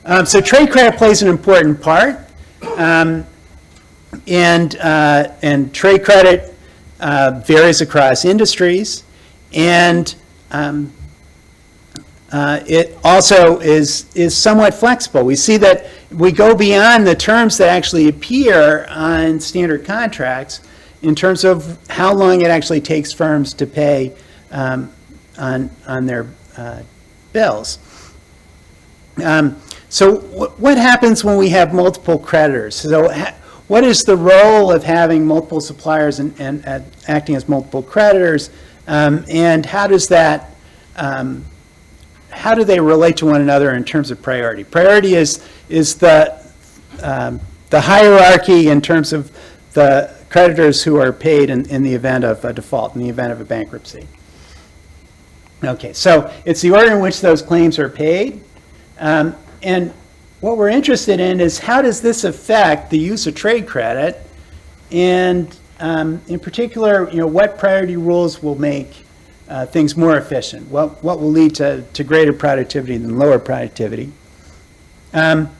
So trade credit plays an important part, and trade credit varies across industries, and it also is somewhat flexible. We see that we go beyond the terms that actually appear on standard contracts in terms of how long it actually takes firms to pay on their bills. So what happens when we have multiple creditors? So what is the role of having multiple suppliers and acting as multiple creditors, and how does that how do they relate to one another in terms of priority? Priority is the hierarchy in terms of the creditors who are paid in the event of a default, in the event of a bankruptcy. Okay, so it's the order in which those claims are paid. And what we're interested in is how does this affect the use of trade credit, and in particular, what priority rules will make things more efficient? What will lead to greater productivity than lower productivity? And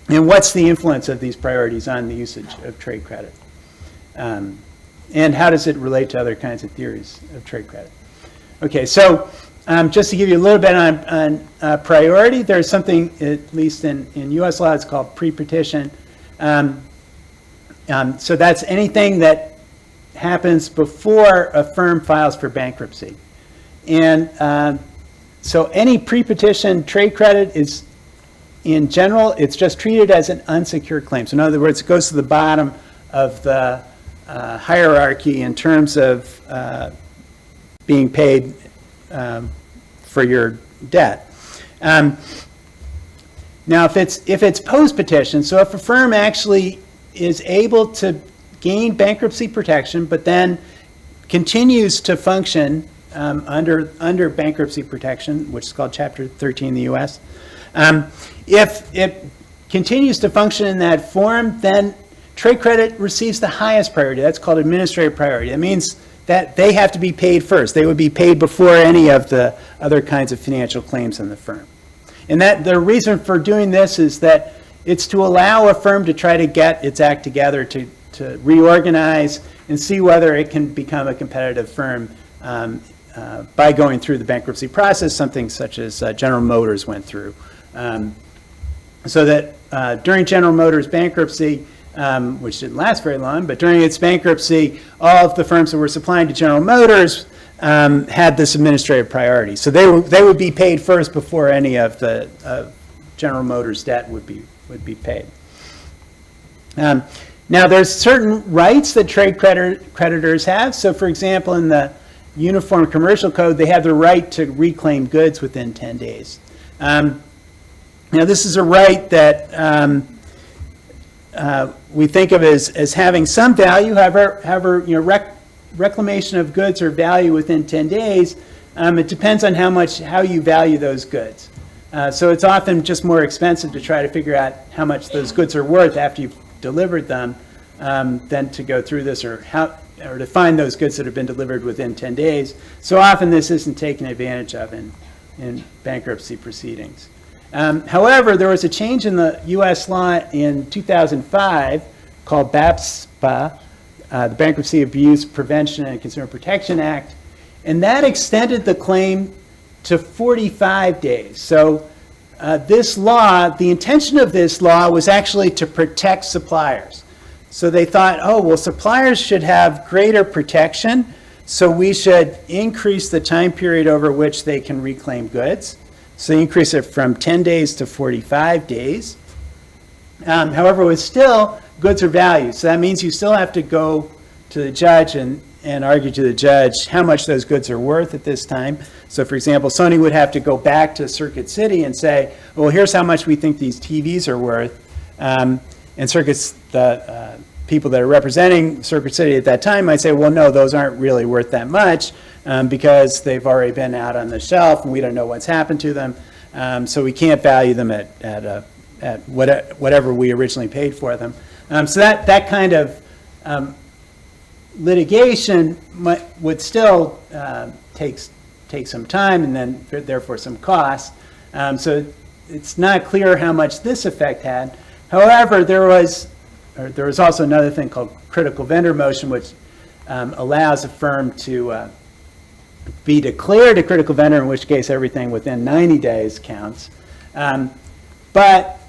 what's the influence of these priorities on the usage of trade credit? And how does it relate to other kinds of theories of trade credit? Okay, so just to give you a little bit on priority, there's something, at least in U.S. law, it's called pre-petition. So that's anything that happens before a firm files for bankruptcy. And so any pre-petition trade credit is, in general, it's just treated as an unsecured claim. So in other words, it goes to the bottom of the hierarchy in terms of being paid for your debt. Now, if it's post-petition, so if a firm actually is able to gain bankruptcy protection, but then continues to function under bankruptcy protection, which is called Chapter 13 in the U.S., if it continues to function in that form, then trade credit receives the highest priority. That's called administrative priority. That means that they have to be paid first. They would be paid before any of the other kinds of financial claims in the firm. And that the reason for doing this is that it's to allow a firm to try to get its act together to reorganize and see whether it can become a competitive firm by going through the bankruptcy process, something such as General Motors went through. So that during General Motors' bankruptcy, which didn't last very long, but during its bankruptcy, all of the firms that were supplying to General Motors had this administrative priority. So they would be paid first before any of the General Motors' debt would be paid. Now, there's certain rights that trade creditors have. So, for example, in the Uniform Commercial Code, they have the right to reclaim goods within 10 days. Now, this is a right that we think of as having some value. However, reclamation of goods or value within 10 days, it depends on how you value those goods. So it's often just more expensive to try to figure out how much those goods are worth after you've delivered them than to go through this or to find those goods that have been delivered within 10 days. So often this isn't taken advantage of in bankruptcy proceedings. However, there was a change in the U.S. law in 2005 called BAPSPA, the Bankruptcy Abuse Prevention and Consumer Protection Act, and that extended the claim to 45 days. So this law, the intention of this law was actually to protect suppliers. So they thought, oh, well, suppliers should have greater protection, so we should increase the time period over which they can reclaim goods. So increase it from 10 days to 45 days. However, with still goods are valued. So that means you still have to go to the judge and argue to the judge how much those goods are worth at this time. So for example, Sony would have to go back to Circuit City and say, well, here's how much we think these TVs are worth. And the people that are representing Circuit City at that time might say, well, no, those aren't really worth that much because they've already been out on the shelf and we don't know what's happened to them. So we can't value them at whatever we originally paid for them. So that kind of litigation would still take some time and then therefore some costs. So it's not clear how much this effect had. However, there was also another thing called critical vendor motion, which allows a firm to be declared a critical vendor, in which case everything within 90 days counts. But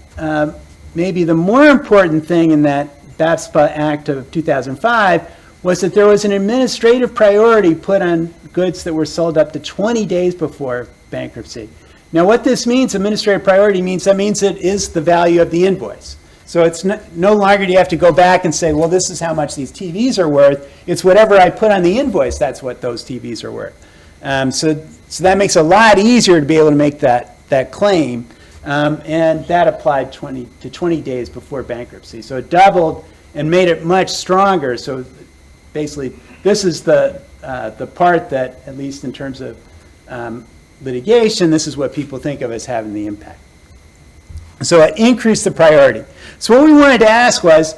maybe the more important thing in that BAPSPA Act of 2005 was that there was an administrative priority put on goods that were sold up to 20 days before bankruptcy. Now, what this means, administrative priority means, that means it is the value of the invoice. So it's no longer do you have to go back and say, well, this is how much these TVs are worth. It's whatever I put on the invoice, that's what those TVs are worth. So that makes it a lot easier to be able to make that claim. And that applied 20 days before bankruptcy. So it doubled and made it much stronger. So basically, this is the part that, at least in terms of litigation, this is what people think of as having the impact. So it increased the priority. So what we wanted to ask was,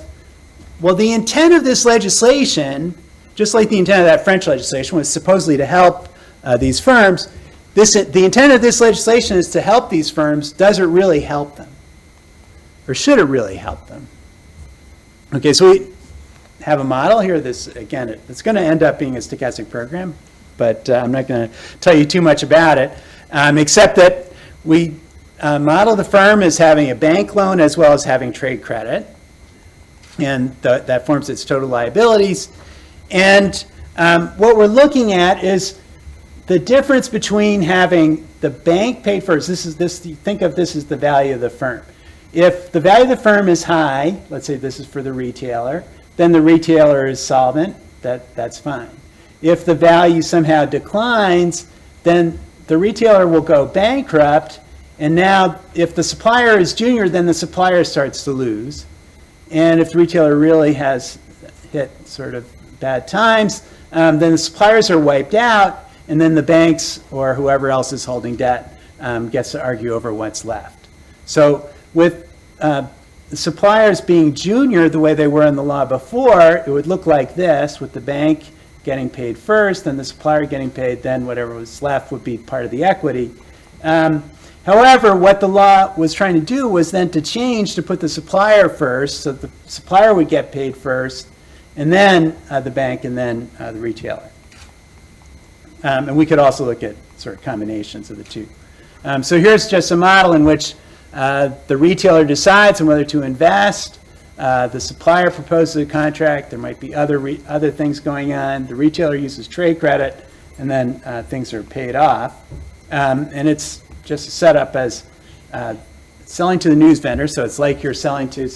well, the intent of this legislation, just like the intent of that French legislation, was supposedly to help these firms. The intent of this legislation is to help these firms. Does it really help them? Or should it really help them? Okay, so we have a model here. This, again, it's going to end up being a stochastic program, but I'm not going to tell you too much about it, except that we model the firm as having a bank loan as well as having trade credit, and that forms its total liabilities. And what we're looking at is the difference between having the bank paid first. Think of this as the value of the firm. If the value of the firm is high, let's say this is for the retailer, then the retailer is solvent. That's fine. If the value somehow declines, then the retailer will go bankrupt. And now, if the supplier is junior, then the supplier starts to lose. And if the retailer really has hit sort of bad times, then the suppliers are wiped out, and then the banks or whoever else is holding debt gets to argue over what's left. So with the suppliers being junior the way they were in the law before, it would look like this, with the bank getting paid first, then the supplier getting paid, then whatever was left would be part of the equity. However, what the law was trying to do was then to change to put the supplier first, so the supplier would get paid first, and then the bank, and then the retailer. And we could also look at sort of combinations of the two. So here's just a model in which the retailer decides on whether to invest. The supplier proposes a contract. There might be other things going on. The retailer uses trade credit, and then things are paid off. And it's just set up as selling to the news vendor. So it's like you're selling to,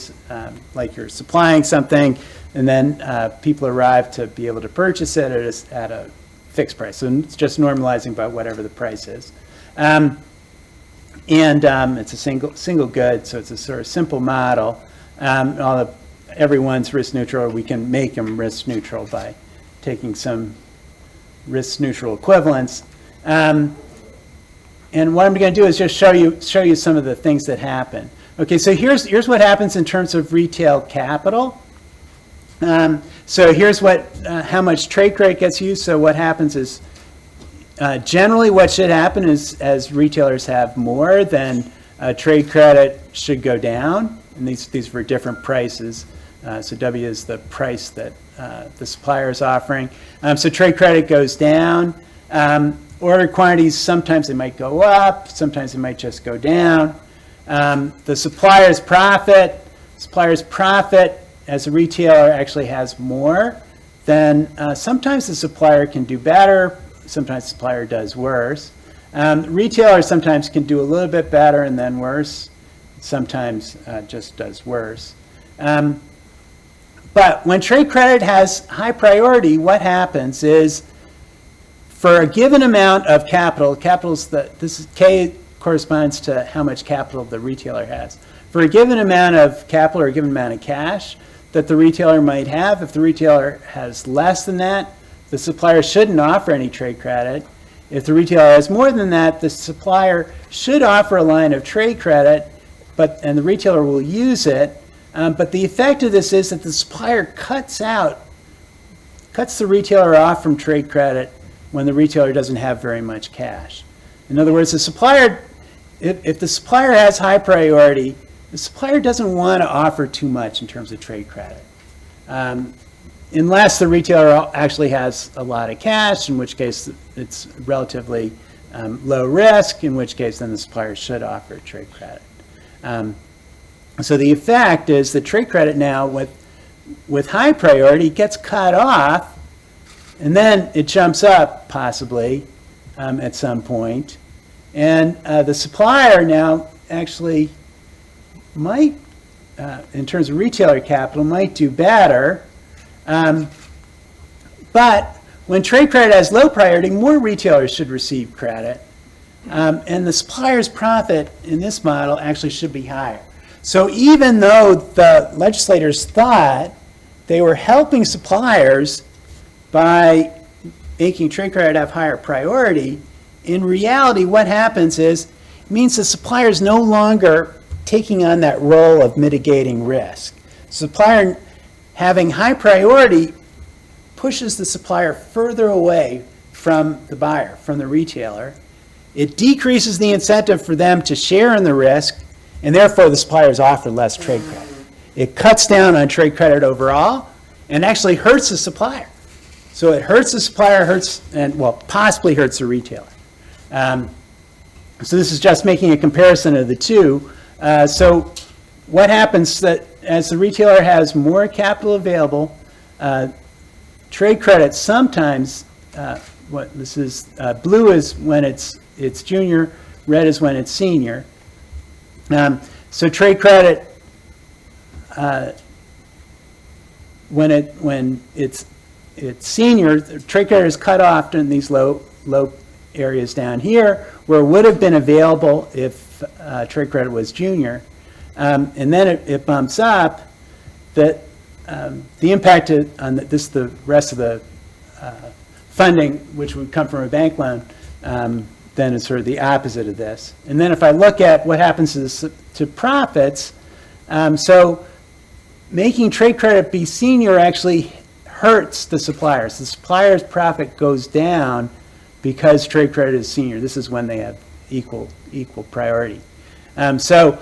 like you're supplying something, and then people arrive to be able to purchase it at a fixed price. So it's just normalizing by whatever the price is. And it's a single good, so it's a sort of simple model. Everyone's risk neutral, or we can make them risk neutral by taking some risk neutral equivalents. And what I'm going to do is just show you some of the things that happen. Okay, so here's what happens in terms of retail capital. So here's how much trade credit gets used. So what happens is, generally what should happen is, as retailers have more, then trade credit should go down. And these are for different prices. So W is the price that the supplier is offering. So trade credit goes down. Order quantities, sometimes they might go up, sometimes they might just go down. The supplier's profit as a retailer actually has more, then sometimes the supplier can do better, sometimes the supplier does worse. Retailers sometimes can do a little bit better and then worse, sometimes just does worse. But when trade credit has high priority, what happens is, for a given amount of capital, K corresponds to how much capital the retailer has. For a given amount of capital or a given amount of cash that the retailer might have, if the retailer has less than that, the supplier shouldn't offer any trade credit. If the retailer has more than that, the supplier should offer a line of trade credit, and the retailer will use it. But the effect of this is that the supplier cuts the retailer off from trade credit when the retailer doesn't have very much cash. In other words, the supplier if the supplier has high priority, the supplier doesn't want to offer too much in terms of trade credit. Unless the retailer actually has a lot of cash, in which case it's relatively low risk, in which case then the supplier should offer trade credit. So the effect is that trade credit now with high priority gets cut off, and then it jumps up possibly at some point. And the supplier now actually might, in terms of retailer capital, might do better. But when trade credit has low priority, more retailers should receive credit. And the supplier's profit in this model actually should be higher. So even though the legislators thought they were helping suppliers by making trade credit have higher priority, in reality what happens is it means the supplier is no longer taking on that role of mitigating risk. Supplier having high priority pushes the supplier further away from the buyer, from the retailer. It decreases the incentive for them to share in the risk, and therefore the suppliers offer less trade credit. It cuts down on trade credit overall and actually hurts the supplier. So it hurts the supplier, possibly hurts the retailer. So this is just making a comparison of the two. So what happens that as the retailer has more capital available, trade credit sometimes, blue is when it's junior, red is when it's senior. So trade credit, when it's senior, trade credit is cut off in these low areas down here, where it would have been available if trade credit was junior, and then it bumps up. That the impact on the rest of the funding, which would come from a bank loan, then is sort of the opposite of this. And then if I look at what happens to profits, so making trade credit be senior actually hurts the suppliers. The supplier's profit goes down because trade credit is senior. This is when they have equal priority. So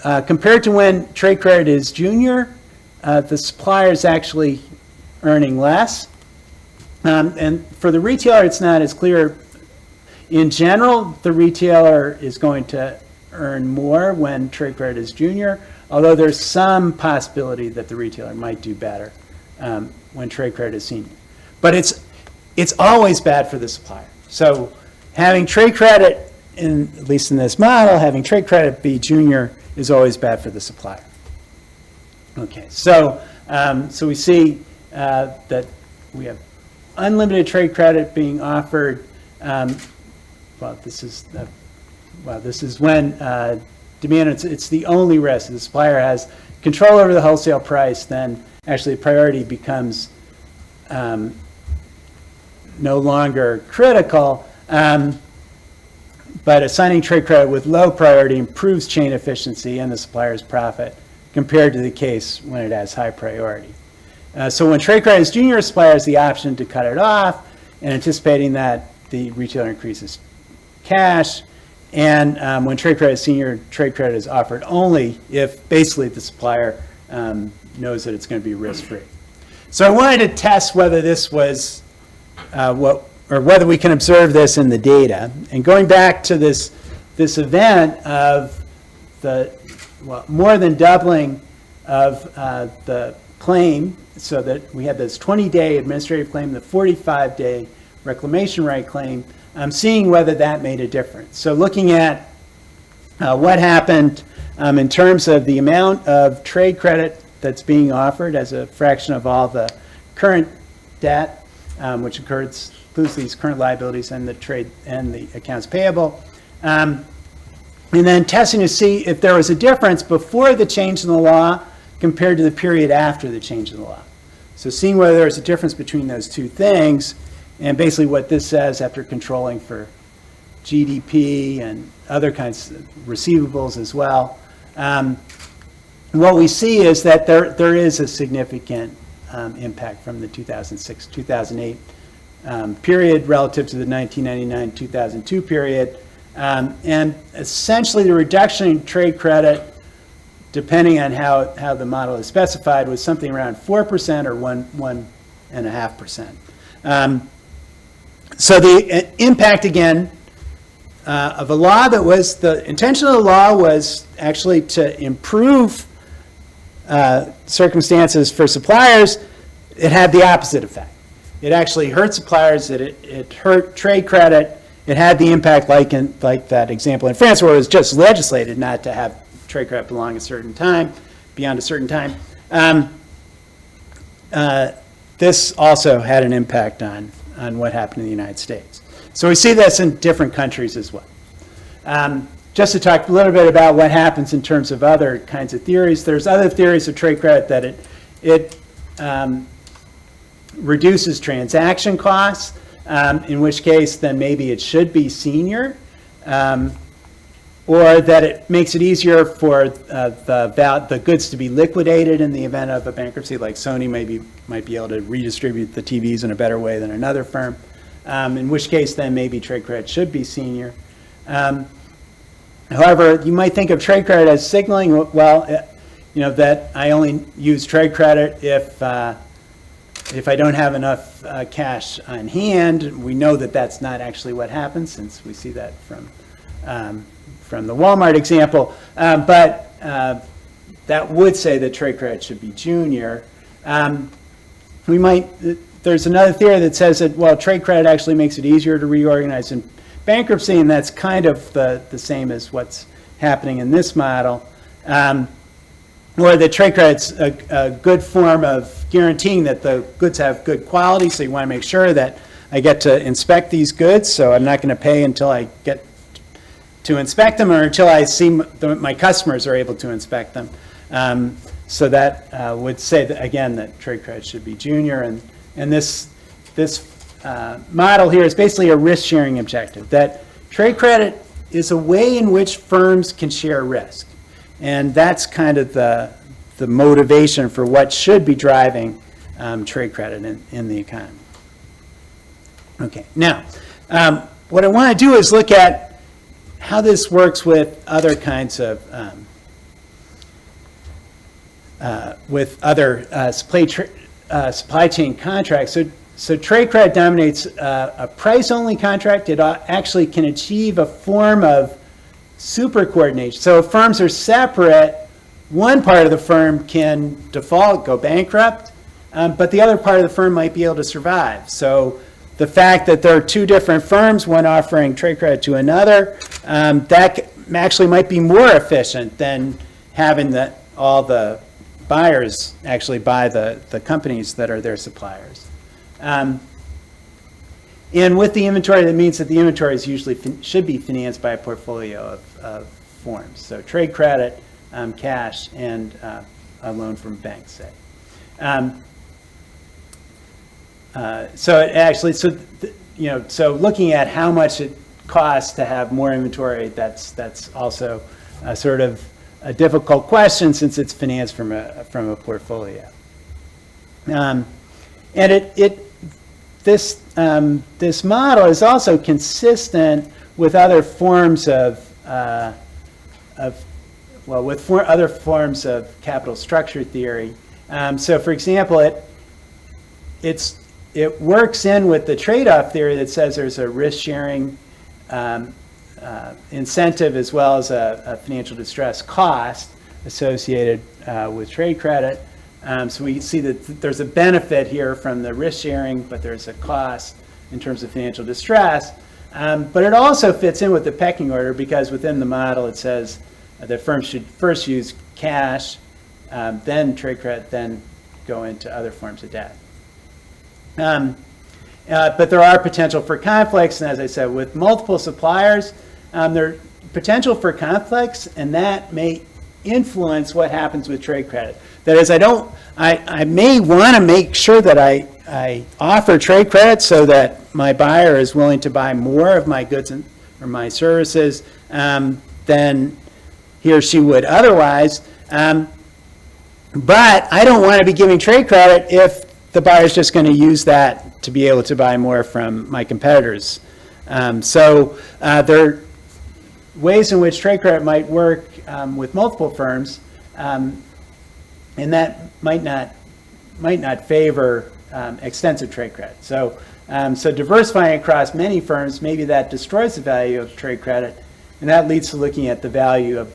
compared to when trade credit is junior, the supplier is actually earning less. And for the retailer, it's not as clear. In general, the retailer is going to earn more when trade credit is junior, although there's some possibility that the retailer might do better when trade credit is senior. But it's always bad for the supplier. So having trade credit, at least in this model, having trade credit be junior is always bad for the supplier. Okay, so we see that we have unlimited trade credit being offered. This is when demand, it's the only risk. The supplier has control over the wholesale price, then actually priority becomes no longer critical. But assigning trade credit with low priority improves chain efficiency and the supplier's profit compared to the case when it has high priority. So when trade credit is junior, a supplier has the option to cut it off, and anticipating that the retailer increases cash. And when trade credit is senior, trade credit is offered only if basically the supplier knows that it's going to be risk-free. So I wanted to test whether this was whether we can observe this in the data. And going back to this event of more than doubling of the claim, so that we had this 20-day administrative claim, the 45-day reclamation right claim, seeing whether that made a difference. So looking at what happened in terms of the amount of trade credit that's being offered as a fraction of all the current debt, which includes these current liabilities and the trade and the accounts payable, and then testing to see if there was a difference before the change in the law compared to the period after the change in the law. So seeing whether there's a difference between those two things, and basically what this says after controlling for GDP and other kinds of receivables as well, what we see is that there is a significant impact from the 2006-2008 period relative to the 1999-2002 period. And essentially the reduction in trade credit, depending on how the model is specified, was something around 4% or 1.5%. So the impact, again, of a law that was, the intention of the law was actually to improve circumstances for suppliers. It had the opposite effect. It actually hurt suppliers, it hurt trade credit. It had the impact like that example in France where it was just legislated not to have trade credit belong a certain time, beyond a certain time. This also had an impact on what happened in the United States. So we see this in different countries as well. Just to talk a little bit about what happens in terms of other kinds of theories, there's other theories of trade credit that it reduces transaction costs, in which case then maybe it should be senior, or that it makes it easier for the goods to be liquidated in the event of a bankruptcy, like Sony might be able to redistribute the TVs in a better way than another firm, in which case then maybe trade credit should be senior. However, you might think of trade credit as signaling, well, that I only use trade credit if I don't have enough cash on hand. We know that that's not actually what happens, since we see that from the Walmart example. But that would say that trade credit should be junior. There's another theory that says that, well, trade credit actually makes it easier to reorganize in bankruptcy, and that's kind of the same as what's happening in this model. Or the trade credit's a good form of guaranteeing that the goods have good quality, so you want to make sure that I get to inspect these goods, so I'm not going to pay until I get to inspect them or until I see my customers are able to inspect them. So that would say, that, again, that trade credit should be junior, and this model here is basically a risk-sharing objective, that trade credit is a way in which firms can share risk. And that's kind of the motivation for what should be driving trade credit in the economy. Okay, now, what I want to do is look at how this works with other kinds of, supply chain contracts. So trade credit dominates a price-only contract. It actually can achieve a form of super coordination. So if firms are separate, one part of the firm can default, go bankrupt, but the other part of the firm might be able to survive. So the fact that there are two different firms, one offering trade credit to another, that actually might be more efficient than having all the buyers actually buy the companies that are their suppliers. And with the inventory, that means that the inventory is usually should be financed by a portfolio of forms. So trade credit, cash, and a loan from banks, say. So looking at how much it costs to have more inventory, that's also a sort of a difficult question, since it's financed from a portfolio. And this model is also consistent with other forms other forms of capital structure theory. So, for example, it works in with the trade-off theory that says there's a risk-sharing incentive as well as a financial distress cost associated with trade credit. So we see that there's a benefit here from the risk sharing, but there's a cost in terms of financial distress. But it also fits in with the pecking order, because within the model it says that firms should first use cash, then trade credit, then go into other forms of debt. But there are potential for conflicts, and as I said, with multiple suppliers, there are potential for conflicts, and that may influence what happens with trade credit. That is, I may want to make sure that I offer trade credit so that my buyer is willing to buy more of my goods or my services than he or she would otherwise. But I don't want to be giving trade credit if the buyer is just going to use that to be able to buy more from my competitors. So ways in which trade credit might work with multiple firms, and that might not favor extensive trade credit. So, so diversifying across many firms, maybe that destroys the value of trade credit, and that leads to looking at the value of